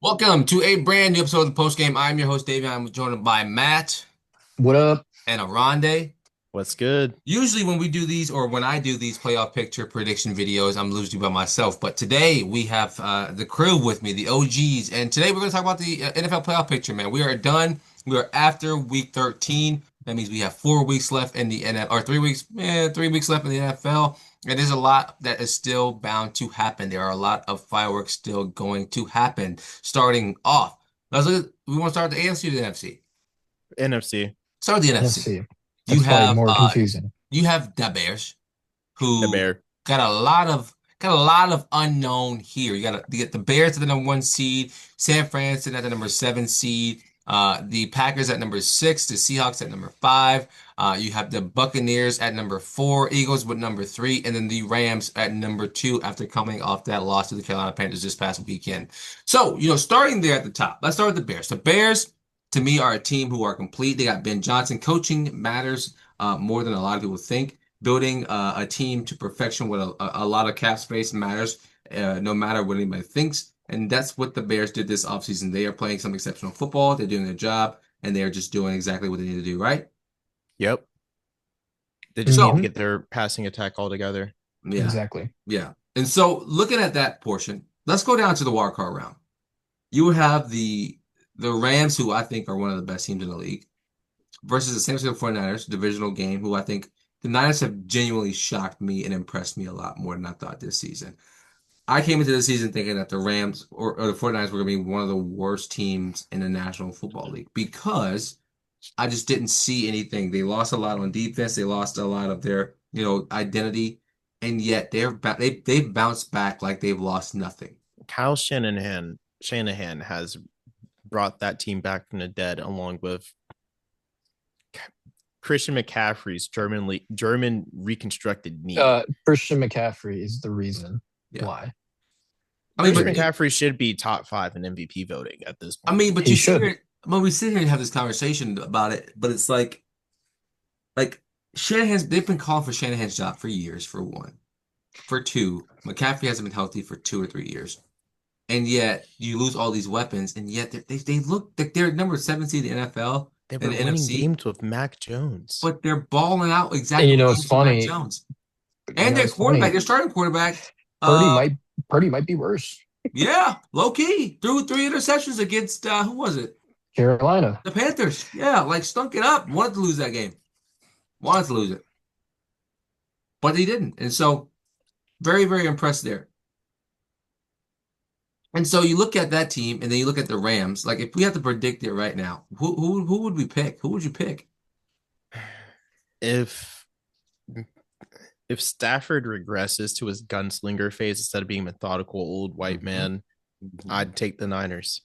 Welcome to a brand new episode of the Post Game. I'm your host, Davion. I'm joined by Matt What up? and Oronde. What's good? Usually, when we do these, or when I do these playoff picture prediction videos, I'm usually by myself. But today we have the crew with me, the OGs, and today we're going to talk about the NFL playoff picture. Man, we are done. We are after Week 13. That means we have 4 weeks left in the NFL, or 3 weeks, 3 weeks left in the NFL. And there's a lot that is still bound to happen. There are a lot of fireworks still going to happen. Starting off, let's look. We want to start with the AFC or the NFC. NFC. Start with the NFC. NFC. You That's probably have more uh, confusing. you have the Bears, The who Bear. got a lot of unknown here. You get the Bears at the number 1 seed, San Fran at the number 7 seed, the Packers at number 6, the Seahawks at number 5. You have the Buccaneers at number 4, Eagles with number 3, and then the Rams at number 2 after coming off that loss to the Carolina Panthers this past weekend. So, starting there at the top, let's start with the Bears. The Bears, to me, are a team who are complete. They got Ben Johnson. Coaching matters more than a lot of people think. Building a team to perfection with a lot of cap space matters, no matter what anybody thinks. And that's what the Bears did this offseason. They are playing some exceptional football. They're doing their job, and they're just doing exactly what they need to do, right? Yep. They just need to So, Hmm. get their passing attack all together. yeah, Exactly. yeah. And so, looking at that portion, let's go down to the wild card round. You have the Rams, who I think are one of the best teams in the league, versus the San Francisco 49ers, divisional game, who I think the Niners have genuinely shocked me and impressed me a lot more than I thought this season. I came into the season thinking that the Rams or the 49ers were going to be one of the worst teams in the National Football League because I just didn't see anything. They lost a lot on defense. They lost a lot of their, identity, and yet they've bounced back like they've lost nothing. Kyle Shanahan has brought that team back from the dead, along with Christian McCaffrey's German reconstructed knee. Christian McCaffrey is the reason Yeah. why. I mean, Christian but McCaffrey should be top 5 in MVP voting at this I point. mean, but He you sit should. here, when we sit here and have this conversation about it, but it's like Shanahan's they've been calling for Shanahan's job for years, for one. For two, McCaffrey hasn't been healthy for 2 or 3 years. And yet you lose all these weapons, and yet they look like they're number 7 seed in the NFL They and were the winning NFC, games with Mac Jones. but they're balling out And exactly what they it's used to Mac funny. Jones. And their It's quarterback, funny. their starting quarterback, Purdy uh, might Purdy might be worse. yeah, low key, threw 3 interceptions against who was it? Carolina. The Panthers. Yeah, like stunk it up. Wanted to lose that game. Wanted to lose it, but they didn't. And so, very, very impressed there. And so you look at that team, and then you look at the Rams. Like, if we had to predict it right now, who would we pick? Who would you pick? If if Stafford regresses to his gunslinger phase instead of being methodical old white Mhm. man, I'd take the Niners.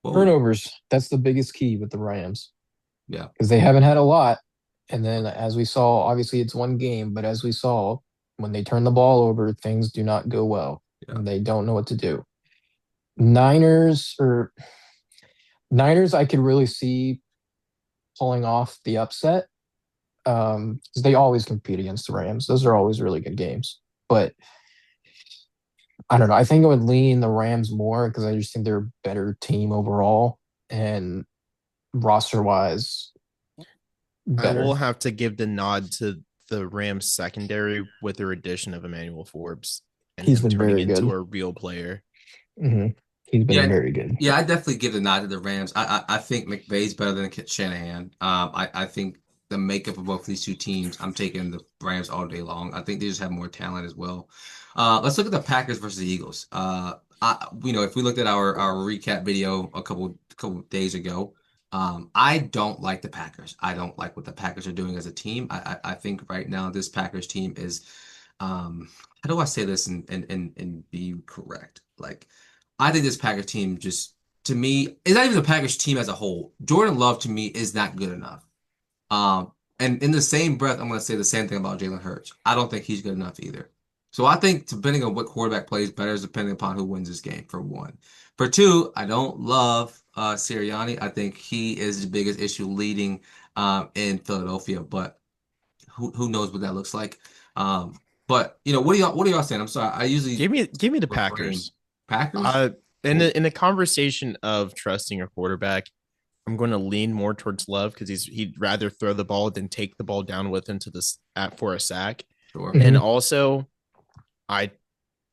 Whoa, Turnovers. That's the biggest key with the Rams yeah, because they haven't had a lot. And then, as we saw, obviously it's one game, but as we saw, when they turn the ball over, things do not go well, yeah. and they don't know what to do. Niners or Niners, I could really see pulling off the upset. 'Cause they always compete against the Rams. Those are always really good games. But I don't know. I think I would lean the Rams more because I just think they're a better team overall and roster wise I will better. have to give the nod to the Rams secondary with their addition of Emmanuel Forbes and He's him been turning very into good. a real player. Hmm. He's been Yeah, very good. yeah, I definitely give the nod to the Rams. I think McVay's better than Shanahan. I think the makeup of both these two teams, I'm taking the Rams all day long. I think they just have more talent as well. Let's look at the Packers versus the Eagles. If we looked at our recap video a couple days ago, I don't like the Packers. I don't like what the Packers are doing as a team. I think right now this Packers team is, how do I say this and be correct? Like, I think this Packers team just, to me, it's not even the Packers team as a whole. Jordan Love to me is not good enough. And in the same breath, I'm going to say the same thing about Jalen Hurts. I don't think he's good enough either. So I think depending on what quarterback plays better is depending upon who wins this game, for one. For two, I don't love Sirianni. I think he is the biggest issue leading in Philadelphia, but who knows what that looks like. But what do y'all saying? I'm sorry. I usually Give me the refrain. Packers. Packers? Uh In the conversation of trusting a quarterback, I'm going to lean more towards Love because he'd rather throw the ball than take the ball down with him to this at for a sack. Sure. And Mhm. also, I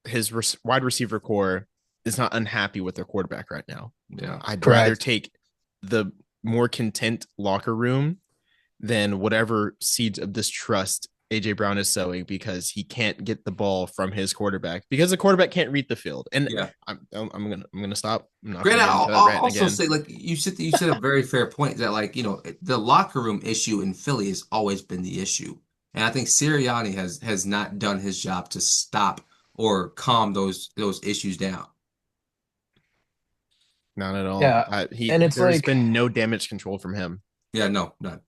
his wide receiver core is not unhappy with their quarterback right now. Yeah. I'd rather Correct. take the more content locker room than whatever seeds of distrust AJ Brown is sowing because he can't get the ball from his quarterback because the quarterback can't read the field. And Yeah. I'm gonna stop. I'm not gonna Granted, get into that I'll rant also again. say, like you said a very fair point that, like, the locker room issue in Philly has always been the issue, and I think Sirianni has not done his job to stop or calm those issues down. Not at all. Yeah. And it's There's like, been no damage control from him. Yeah, no, none.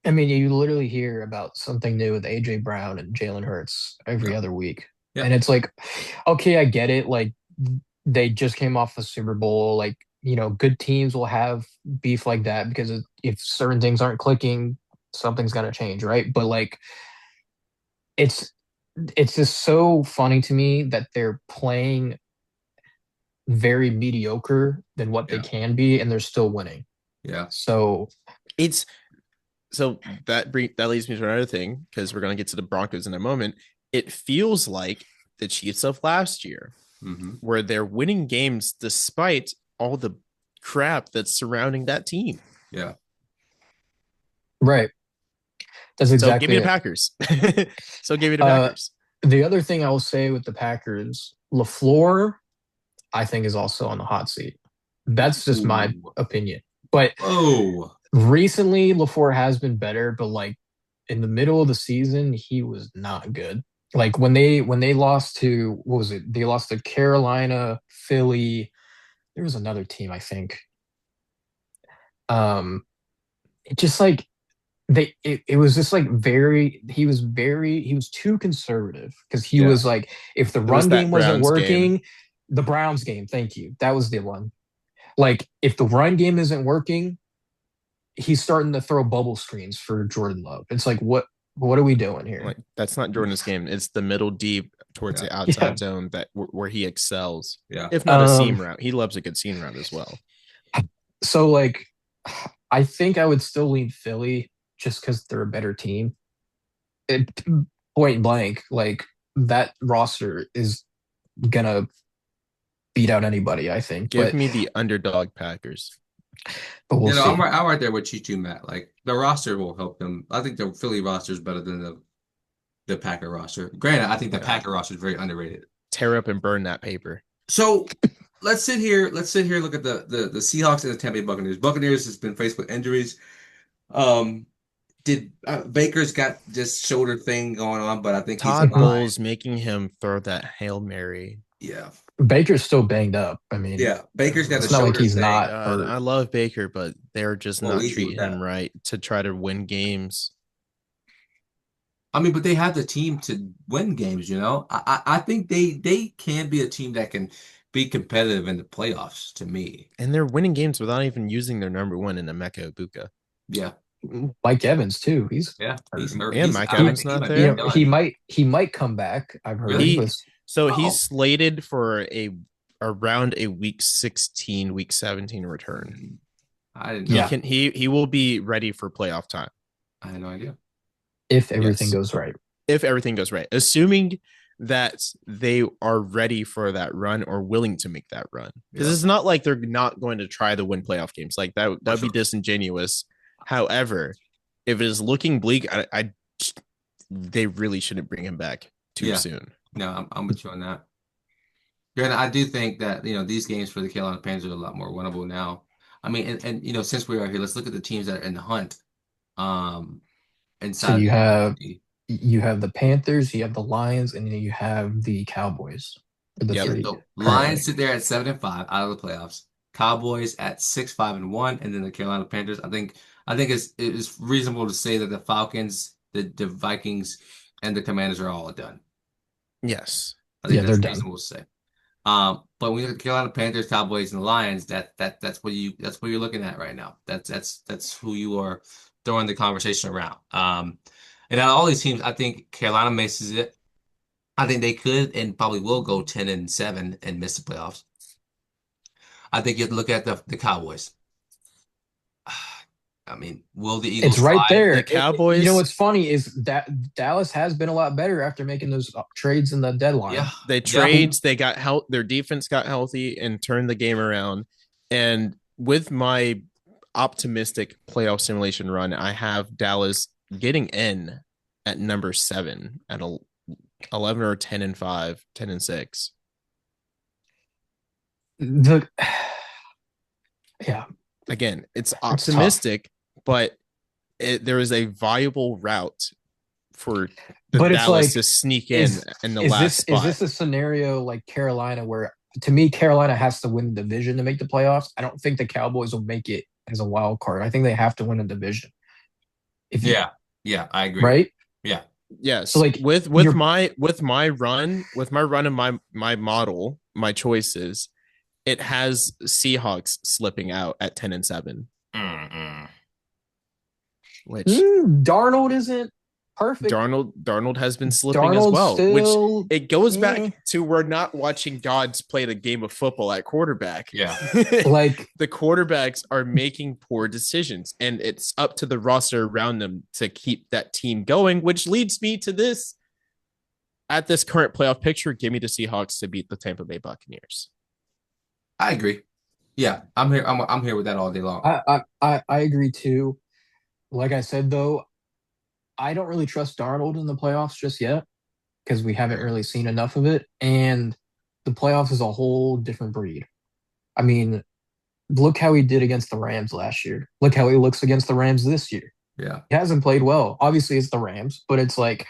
I mean, you literally hear about something new with AJ Brown and Jalen Hurts every Yeah, other week. yeah, And it's like, okay, I get it. Like, they just came off the Super Bowl. Like, good teams will have beef like that because if certain things aren't clicking, something's got to change, right? But like, it's it's just so funny to me that they're playing very mediocre than what they yeah, can be, and they're still winning. yeah. So, It's so that leads me to another thing because we're gonna get to the Broncos in a moment. It feels like the Chiefs of last year, Hmm. where they're winning games despite all the crap that's surrounding that team. right, that's So give exactly me the it. Packers. So give me the Uh, Packers. the other thing I will say with the Packers, LaFleur, I think is also on the hot seat. That's just my Ooh. opinion. But Oh, recently, LaFleur has been better. But like in the middle of the season, he was not good. Like when they lost to what was it? They lost to Carolina, Philly. There was another team, I think. Um, it just like it was just like he was too conservative because he yeah. was like, if the It was run that game wasn't Browns game. working, the Browns game, thank you. That was the one. Like, if the run game isn't working, he's starting to throw bubble screens for Jordan Love. It's like, what are we doing here? Like that's not Jordan's game. It's the middle deep towards Yeah, the Yeah. outside zone that where he excels. yeah. If not a Um, seam route, he loves a good seam route as well. so like I think I would still lean Philly just because they're a better team. It, point blank, like that roster is gonna beat out anybody, I think. Give But me the underdog Packers. we'll see. I'm right there with you too, Matt. Like the roster will help them. I think the Philly roster is better than the Packer roster. Granted, I think the Yeah. Packer roster is very underrated. Tear up and burn that paper. So let's sit here and look at the Seahawks and the Tampa Bay Buccaneers. Buccaneers has been faced with injuries. Um, did Baker's got this shoulder thing going on, but I think he's Todd fine. Mhm. Bowles making him throw that Hail Mary. Yeah, Baker's still banged up. I mean, yeah. Baker's got Oh the it's not like my shoulder he's thing. not God. hurt. I love Baker, but they're just Go not easy with treating him that. right to try to win games. I mean, but they have the team to win games. I think they can be a team that can be competitive in the playoffs. To me, And they're winning games without even using their number one in Emeka Ibuka. yeah, Mike Evans too. He's yeah. He's hurt. hurt. And He's Mike I Evans think he not might be there. He done. might come back. I've heard, Really? but He's Oh, slated for a around a week 16, week 17 return. I didn't He know. yeah, can he will be ready for playoff time. I had no idea. if everything Yes. goes right. If everything goes right. Assuming that they are ready for that run or willing to make that run. Because Yeah, it's not like they're not going to try to win playoff games. Like that for would be sure. disingenuous. However, if it is looking bleak, I they really shouldn't bring him back too Yeah, soon. no, I'm with you on that. Granted, I do think that these games for the Carolina Panthers are a lot more winnable now. I mean, and since we are here, let's look at the teams that are in the hunt. Um, So inside of you the have NFC. you have the Panthers, you have the Lions, and then you have the Cowboys. Are the Yep. Yeah, three so Lions currently. sit there at 7-5 out of the playoffs. Cowboys at 6-5-1, and then the Carolina Panthers. I think it's reasonable to say that the Falcons, the Vikings, and the Commanders are all done. Yes. I think Yeah, they're that's done. reasonable to say. But when you look at the Carolina Panthers, Cowboys, and the Lions, that's what you're looking at right now. That's who you are throwing the conversation around. And out of all these teams, I think Carolina misses it. I think they could and probably will go 10-7 and miss the playoffs. I think you have to look at the Cowboys. I mean, will the It's Eagles right fly? there. The Cowboys, What's funny is that Dallas has been a lot better after making those trades in the deadline. Yeah, they yeah. trades, they got help, their defense got healthy and turned the game around. And with my optimistic playoff simulation run, I have Dallas getting in at number 7 at 11 or 10-5, 10-6. The yeah, Again, it's it's tough. optimistic, but there is a viable route for the But it's Dallas like, to sneak is in the last is spot. this a scenario like Carolina where, to me, Carolina has to win the division to make the playoffs? I don't think the Cowboys will make it as a wild card. I think they have to win a division. If you Yeah, yeah, I agree. right, Yeah, so Yes, like with you're my run and my model, my choices, it has Seahawks slipping out at 10-7, mm-mm. which Darnold isn't perfect. Darnold has been slipping as Darnold well, which still, it goes eh, back to we're not watching gods play the game of football at quarterback. Yeah, like The quarterbacks are making poor decisions, and it's up to the roster around them to keep that team going, which leads me to this. At this current playoff picture, give me the Seahawks to beat the Tampa Bay Buccaneers. I agree. Yeah, I'm here. I'm here with that all day long. I agree too. Like I said though, I don't really trust Darnold in the playoffs just yet because we haven't Fair. really seen enough of it. And the playoffs is a whole different breed. I mean, look how he did against the Rams last year. Look how he looks against the Rams this year. Yeah, He hasn't played well. Obviously, it's the Rams, but it's like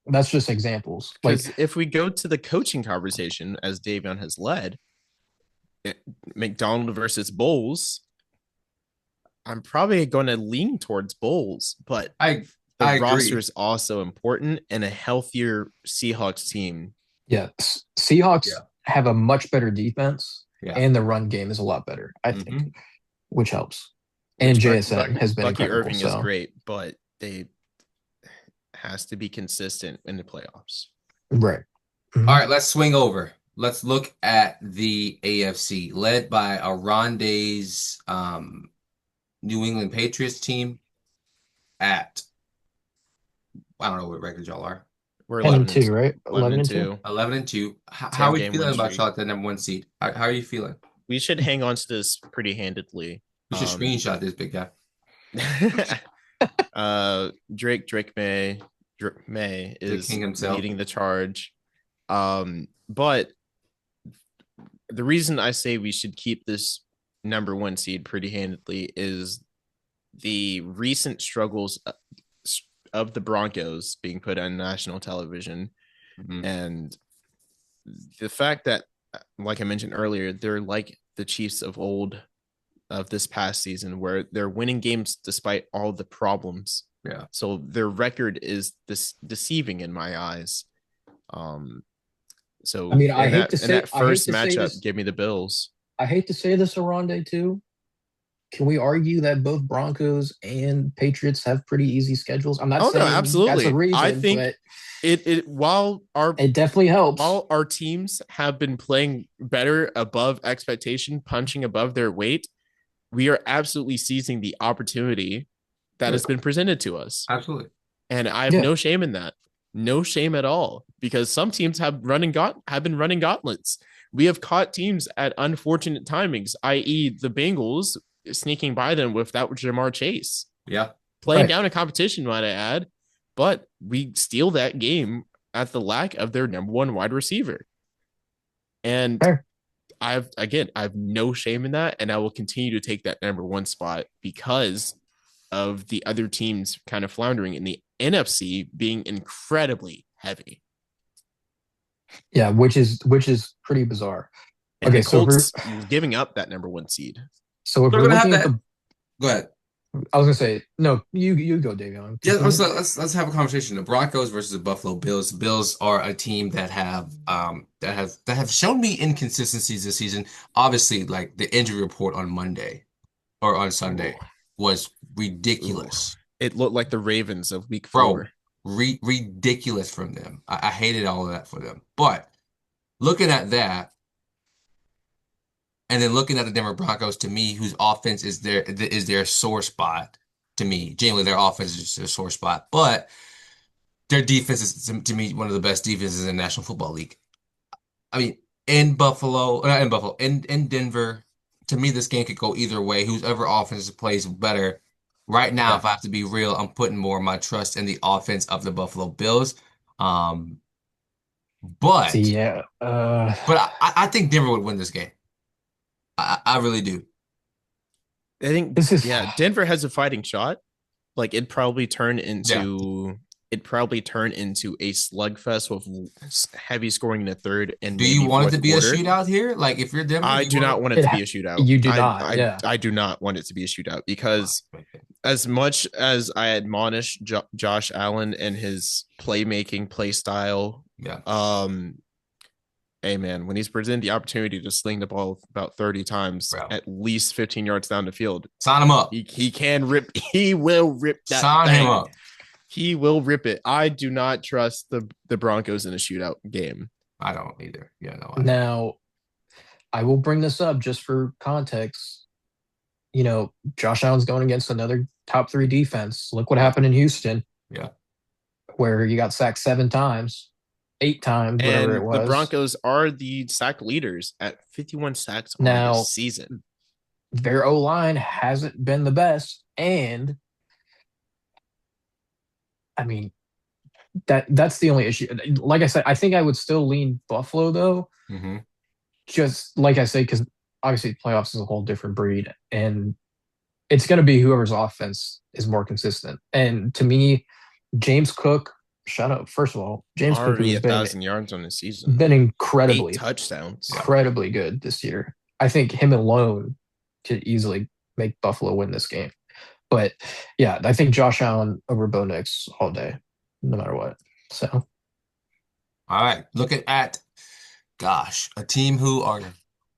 that's just examples. Like, Because if we go to the coaching conversation, as Davion has led, McDonald versus Bowles, I'm probably going to lean towards Bowles, but I the I roster agree. is also important, and a healthier Seahawks team. yeah, Seahawks Yeah, have a much better defense, yeah. and the run game is a lot better, I think, Hmm. which helps. And Which JSN has been Bucky incredible. Irving is So, great, but they has to be consistent in the playoffs. right. All Mhm. right, let's swing over. Let's look at the AFC, led by Oronde's New England Patriots team at I don't know what record y'all are. We're 10 and 11 2, right? 11 11 and and 2. 2, 11-2. How 10 are you game win feeling about streak. y'all at the number one seed? How are you feeling? We should hang on to this pretty handedly. We should screenshot this big guy. Drake May The is king himself. leading the charge. But the reason I say we should keep this number 1 seed pretty handedly is the recent struggles of the Broncos being put on national television, Mhm. and the fact that, like I mentioned earlier, they're like the Chiefs of old of this past season, where they're winning games despite all the problems. Yeah. So their record is deceiving in my eyes. So I mean, in that I hate first to say matchup, this, give me the Bills. I hate to say this, Oronde, too. Can we argue that both Broncos and Patriots have pretty easy schedules? I'm not Oh no, saying that's a absolutely. I reason, think but it it definitely helps. while our teams have been playing better above expectation, punching above their weight, we are absolutely seizing the opportunity that Good. has been presented to us. Absolutely. And I have Yeah. no shame in that. No shame at all, because some teams have been running gauntlets. We have caught teams at unfortunate timings, i.e., the Bengals sneaking by them without Jamar Chase, Yeah. playing Right. down a competition, might I add. But we steal that game at the lack of their number 1 wide receiver. And Fair. I have no shame in that, and I will continue to take that number 1 spot because of the other teams kind of floundering, in the NFC being incredibly heavy. Yeah, which is pretty bizarre. And Okay, the Colts giving up that number 1 seed. so if We're we're gonna have looking at that. the, Go ahead. I was gonna say no. You go, Davion. Yeah, Continue. let's have a conversation. The Broncos versus the Buffalo Bills. The Bills are a team that have shown me inconsistencies this season. Obviously, like the injury report on Monday or on Sunday Ooh. was Ooh. ridiculous. It looked like the Ravens of week Bro, 4. ridiculous from them. I hated all of that for them. But looking at that, And then looking at the Denver Broncos, to me, whose offense is their sore spot. To me, genuinely, their offense is just their sore spot. But their defense is, to me, one of the best defenses in the National Football League. I mean, in Buffalo, not in Buffalo, in Denver, to me, this game could go either way. Whoever offense plays better. Right now, Yeah. if I have to be real, I'm putting more of my trust in the offense of the Buffalo Bills. Um, See, but yeah. but I think Denver would win this game. I really do. I think, This is yeah, Denver has a fighting shot. Like Yeah. it'd probably turn into a slugfest with heavy scoring in the third and Do you maybe want it fourth to be a quarter. shootout here? Like if you're Denver, I you do want not want it it. to be a shootout. You do not. Yeah. I do not want it to be a shootout because to. as much as I admonish Josh Allen and his playmaking play style, Yeah. hey man, when he's presented the opportunity to sling the ball about 30 times Bro. at least 15 yards down the field, Sign him up. he can rip. He will rip that Sign him thing. up. He will rip it. I do not trust the Broncos in a shootout game. I don't either. Yeah, no. I don't. Now, I will bring this up just for context. Josh Allen's going against another top 3 defense. Look what happened in Houston, Yeah. where you got sacked 7 times, 8 times, whatever it And the was. Broncos are the sack leaders at 51 sacks on Now, the season. Their O-line hasn't been the best, and I mean that's the only issue. Like I said, I think I would still lean Buffalo though. Mm-hmm. Just like I say, because obviously playoffs is a whole different breed, and it's going to be whoever's offense is more consistent. And to me, James Cook, shut up. First of all, James Cook Already has been 1,000 yards on the season. been 8 incredibly, touchdowns. incredibly good this year. I think him alone could easily make Buffalo win this game. But yeah, I think Josh Allen over Bo Nix all day, no matter what. So All right. Looking at, gosh, a team who are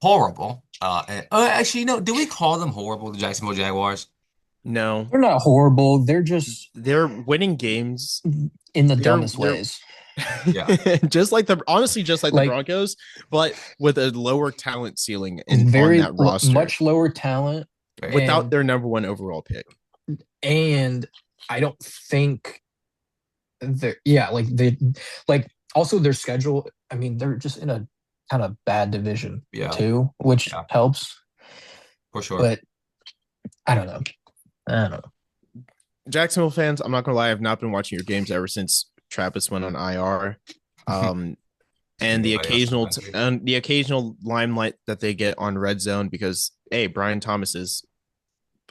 horrible. Actually, do we call them horrible, the Jacksonville Jaguars? No, they're not horrible. They're just they're winning games in the They're- dumbest they're- ways. Yeah. just like the Like- Broncos, but with a lower talent ceiling on Very that roster, much lower talent without and- their number 1 overall pick. and I don't think like also their schedule. I mean, they're just in a kind of bad division too, which helps. For sure. But I don't know. Jacksonville fans, I'm not gonna lie, I've not been watching your games ever since Travis went on IR. And the occasional limelight that they get on Red Zone because Brian Thomas is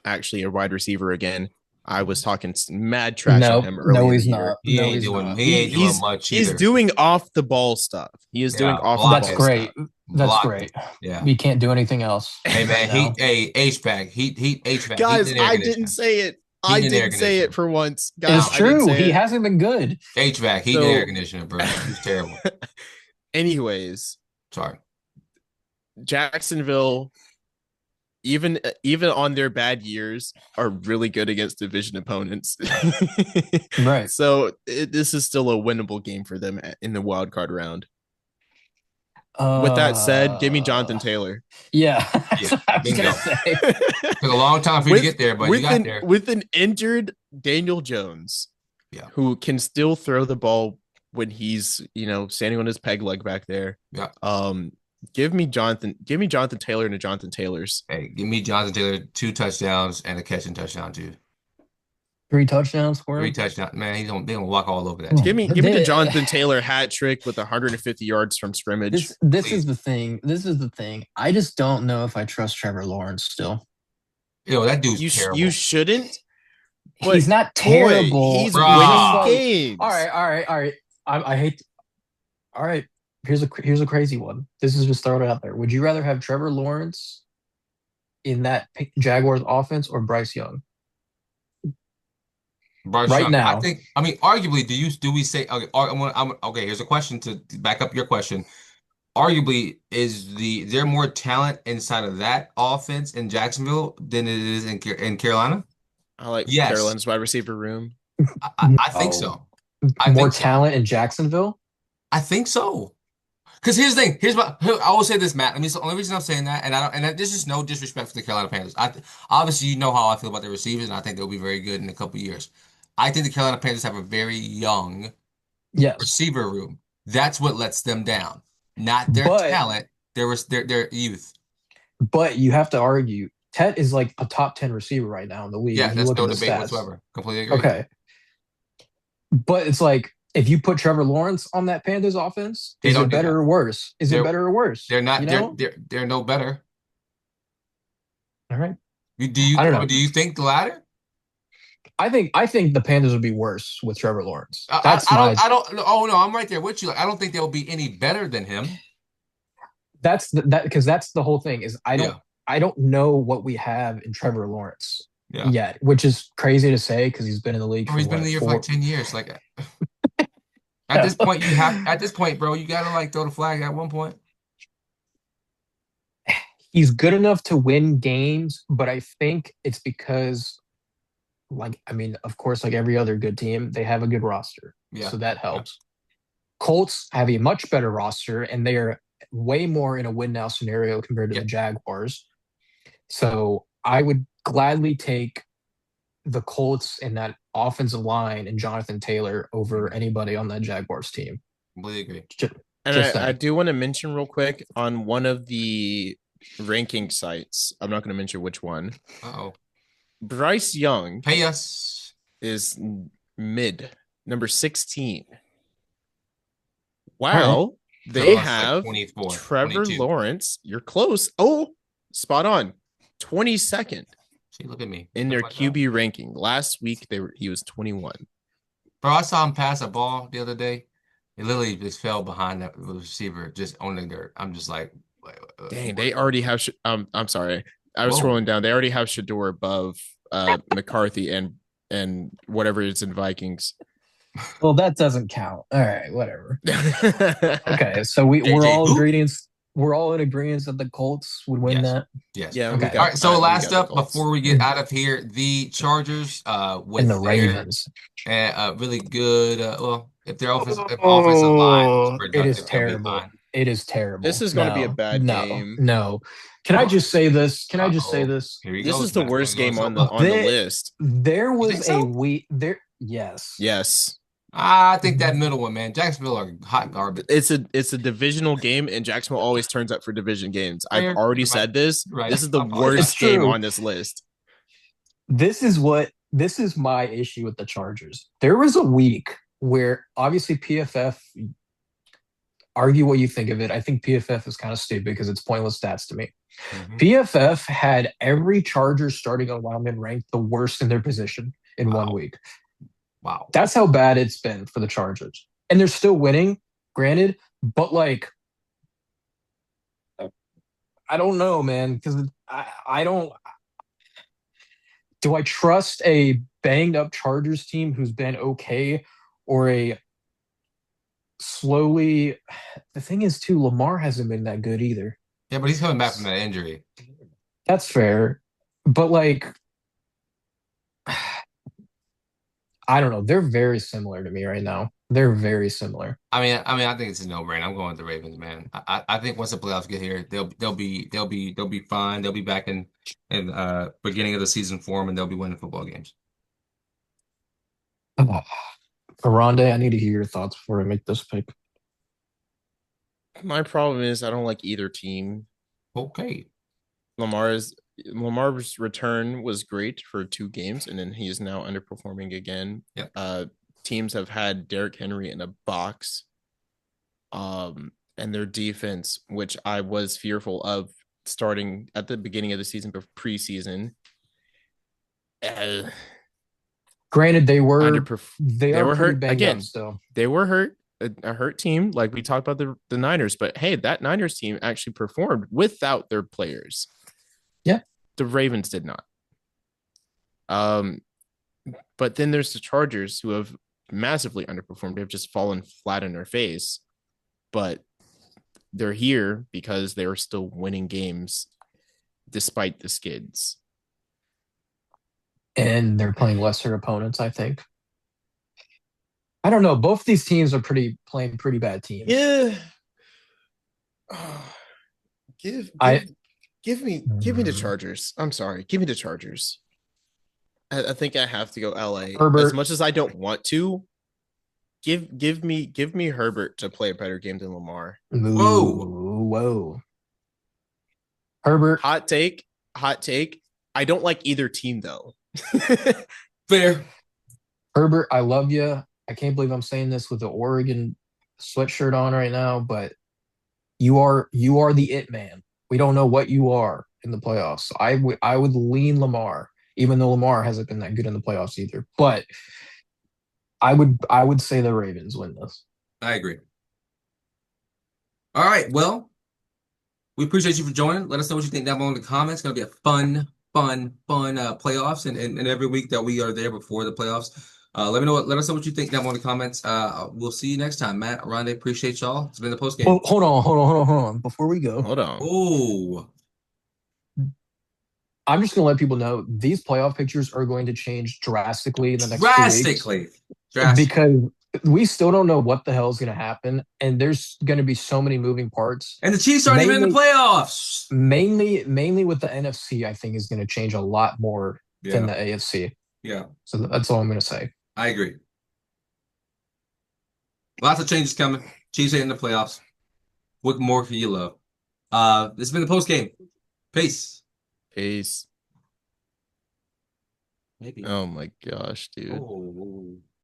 actually a wide receiver again. I was talking mad trash on him earlier. No, he's in the year. not. He No, ain't he's doing. not. He ain't doing much either. He's doing off the ball stuff. He is doing off the That's ball great. stuff. That's great. Yeah. We can't do anything else. Hey man, right now. HVAC, heat HVAC. Guys, heat and air I conditioning. didn't say it. Heat I and air didn't say conditioning. it for once. Guys, It's I didn't true. say He it. hasn't been good. HVAC, heat and air conditioner, bro. He's terrible. Anyways, Sorry. Jacksonville, even on their bad years, are really good against division opponents. Right. So this is still a winnable game for them in the wild card round. With that said, give me Jonathan Taylor. Yeah, that's what I was bingo. gonna say. Took a long time for you to get there, but you got there. With an injured Daniel Jones, who can still throw the ball when he's standing on his peg leg back there. Yeah. Give me Jonathan Taylor and a Jonathan Taylor's. Hey, give me Jonathan Taylor 2 touchdowns and a catching touchdown too. 3 touchdowns for him. 3 touchdowns, man. They're gonna walk all over that. Team. Give me the Jonathan Taylor hat trick with 150 yards from scrimmage. This is the thing. I just don't know if I trust Trevor Lawrence still. That dude's terrible. You shouldn't. He's not terrible. He's winning games. All right. I hate. All right. Here's a crazy one. This is just throwing it out there. Would you rather have Trevor Lawrence in that Jaguars offense or Bryce Young? Bryce right Young, now, arguably, do we say okay? Here's a question to back up your question. Arguably, is there more talent inside of that offense in Jacksonville than it is in Carolina? I like Carolina's wide receiver room. I think so. More talent in Jacksonville? I think so. Because here's the thing. I will say this, Matt. I mean, it's the only reason I'm saying that, and I don't, and this is no disrespect for the Carolina Panthers. Obviously, you know how I feel about their receivers, and I think they'll be very good in a couple years. I think the Carolina Panthers have a very young Yes, receiver room. That's what lets them down, not their but talent. Their youth. you have to argue Tet is like a top 10 receiver right now in the league Yeah, if you that's look no at the debate stats. whatsoever. Completely agree. Okay, but it's like if you put Trevor Lawrence on that Panthers offense, They is don't it do better that. or worse? Is it They're better or worse? they're You not. know? They're no better. All right. Do you I don't know. do you think the latter? I think the Panthers would be worse with Trevor Lawrence. That's my I don't. Oh no, I'm right there with you. Like, I don't think they'll be any better than him. that because that's the whole thing is Yeah, I don't know what we have in Trevor Lawrence yeah. yet, which is crazy to say because he's been in the league Bro, for he's been in the what year for like four. 10 years. Like at this point, at this point, bro, you gotta like throw the flag at one point. He's good enough to win games, but I think it's because like I mean, of course, like every other good team, they have a good roster, Yeah, so that yeah, helps. Colts have a much better roster, and they are way more in a win now scenario compared to yeah. the Jaguars. So I would gladly take the Colts in that offensive line and Jonathan Taylor over Mhm. anybody on that Jaguars team. Completely agree. Just, And just I saying. do want to mention real quick on one of the ranking sites. I'm not going to mention which one. Uh-oh. Bryce Young Pay us. is mid number 16. All right. Wow. Trevor They Lawrence is like have 24, Trevor 22. Lawrence. You're close. Oh, spot on. 22nd See, look at me. in Look their like that. QB ranking. Last week he was 21. Bro, I saw him pass a ball the other day. It literally just fell behind the receiver, just on the dirt. I'm just like, Dang, what? they already have I'm sorry. I was Whoa. scrolling down. They already have Shador above McCarthy and whatever it's in Vikings. Well, that doesn't count. All right, whatever. Yeah. Okay, so we're JJ all who? ingredients. We're all in agreement that the Colts would win Yes. that. Yes. We Okay, All got right. So we last got the up Colts. before we get out of here, the Chargers, and the with their Ravens. really good. Well, if offensive line is Oh, it is productive, they'll be terrible. fine. It is This terrible. is going to be a No, bad no, game. no. Can I just say this? Can I just say Uh-oh. this? Here he This goes. is the Matt's gonna worst go game on soapbox. the There, list. there You think was a so? week there. Yes. Yes. I think that middle one, man. Jacksonville are hot garbage. It's a divisional game, and Jacksonville always turns up for division games. I've Fair. already You're right. said this. You're right. This is the I apologize. It's worst game true. on this list. This is my issue with the Chargers. There was a week where obviously PFF, argue what you think of it. I think PFF is kind of stupid because it's pointless stats to me. Mhm. PFF had every Chargers starting lineman ranked the worst in their position in one Wow. week. Wow. That's how bad it's been for the Chargers. And they're still winning, granted, but like I don't know, man, because I don't do I trust a banged up Chargers team who's been okay or a slowly the thing is too, Lamar hasn't been that good either. Yeah, but he's coming back from that injury. That's fair. But like I don't know. They're very similar to me right now. They're very similar. I think it's a no-brainer. I'm going with the Ravens, man. I think once the playoffs get here, they'll be fine. They'll be back in beginning of the season form, and they'll be winning football games. Oh, Oronde, I need to hear your thoughts before I make this pick. My problem is I don't like either team. Okay. Lamar's return was great for 2 games, and then he is now underperforming again. Yep. Teams have had Derrick Henry in a box, and their defense, which I was fearful of starting at the beginning of the season, but preseason. Granted, they They are were pretty hurt banged again. up still. They were hurt, a hurt team. Like we talked about the Niners, but hey, that Niners team actually performed without their players. Yeah, the Ravens did not. But then there's the Chargers who have massively underperformed. They've just fallen flat in their face, but they're here because they are still winning games despite the skids. and they're playing lesser opponents, I think. I don't know. Both these teams are playing pretty bad teams. Yeah. Give I give give me the Chargers. I'm sorry. Give me the Chargers. I think I have to go LA. As Herbert. much as I don't want to, give me Herbert to play a better game than Lamar. Whoa. Whoa. Herbert. Hot take, hot take. I don't like either team though. Fair. Herbert, I love you. I can't believe I'm saying this with the Oregon sweatshirt on right now, but you are the it man. We don't know what you are in the playoffs. So I would lean Lamar, even though Lamar hasn't been that good in the playoffs either. But I would say the Ravens win this. I agree. All right. Well, we appreciate you for joining. Let us know what you think down below in the comments. It's going to be a fun playoffs, and every week that we are there before the playoffs. Let us know what you think down below in the comments. We'll see you next time. Matt, Oronde, appreciate y'all. It's been the post Well, game. hold on. Before we go, Hold on. Oh, I'm just gonna let people know these playoff pictures are going to change drastically in the next 2 weeks drastically. Drastically. because we still don't know what the hell is going to happen, and there's going to be so many moving parts. And the Chiefs aren't even in the Mainly, playoffs. mainly with the NFC, I think is going to change a lot more than Yeah. the AFC. Yeah. So that's all I'm going to say. I agree. Lots of changes coming. Chiefs are in the playoffs. What more can you love? This has been the post game. Peace. Peace. Maybe. Oh my gosh, dude. Oh.